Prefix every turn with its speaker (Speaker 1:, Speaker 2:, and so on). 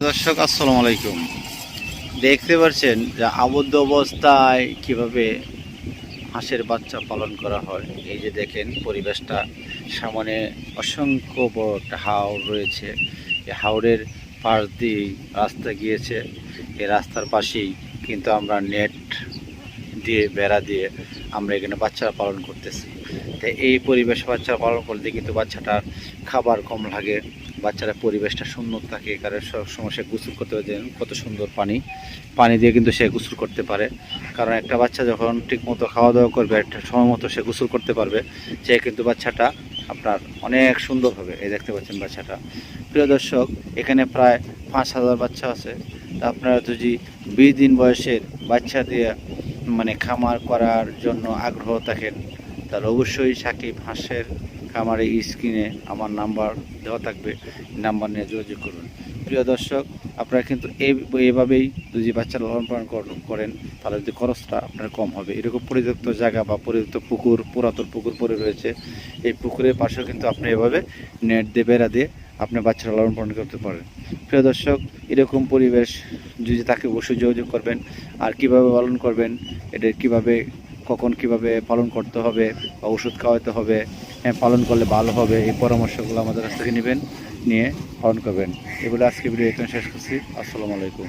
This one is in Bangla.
Speaker 1: দর্শক আসসালামু আলাইকুম। দেখতে পাচ্ছেন যে আবদ্ধ অবস্থায় কিভাবে হাঁসের বাচ্চা পালন করা হয়। এই যে দেখেন পরিবেশটা, সামনে অসংখ্য বড় একটা হাওর রয়েছে। এই হাওরের পাশ দিয়ে রাস্তা গিয়েছে। এই রাস্তার পাশেই কিন্তু আমরা নেট দিয়ে, বেড়া দিয়ে আমরা এখানে বাচ্চারা পালন করতেছি। তো এই পরিবেশে বাচ্চা পালন করতে কিন্তু বাচ্চাটার খাবার কম লাগে, বাচ্চারা পরিবেশটা সুন্দর থাকে, কারণ সব সময় সে গোসল করতে পারে। কত সুন্দর পানি, পানি দিয়ে কিন্তু সে গোসল করতে পারে। কারণ একটা বাচ্চা যখন ঠিকমতো খাওয়া দাওয়া করবে, একটা সময় মতো সে গোসল করতে পারবে, সে কিন্তু বাচ্চাটা আপনার অনেক সুন্দর হবে। এই দেখতে পাচ্ছেন বাচ্চাটা। প্রিয় দর্শক, এখানে প্রায় 5,000 বাচ্চা আছে। তা আপনারা যদি 20 দিন বয়সের বাচ্চা দিয়ে খামার করার জন্য আগ্রহ থাকেন, তাহলে অবশ্যই সাকিব হাঁসের খামারে স্ক্রিনে আমার নাম্বার দেওয়া থাকবে, নাম্বার নিয়ে যোগাযোগ করুন। প্রিয় দর্শক, আপনারা কিন্তু এইভাবেই যদি বাচ্চা লালন পালন করেন, তাহলে যদি খরচটা আপনার কম হবে। এরকম পরিত্যক্ত জায়গা বা পরিত্যক্ত পুকুর, পুরাতন পুকুর পড়ে রয়েছে, এই পুকুরের পাশেও কিন্তু আপনি এভাবে নেট দিয়ে, বেড়া দিয়ে আপনি বাচ্চারা লালন পালন করতে পারেন। প্রিয় দর্শক, এরকম পরিবেশ যদি তাকে অবশ্যই যোগাযোগ করবেন। আর কিভাবে পালন করবেন, এটা কিভাবে, কখন কিভাবে পালন করতে হবে, ওষুধ খাওয়াতে হবে, পালন করলে ভালো হবে, এই পরামর্শগুলো আমাদের কাছ থেকে নেবেন, নিয়ে পালন করবেন। এগুলো আজকে ভিডিও এখানে শেষ করছি। আসসালামু আলাইকুম।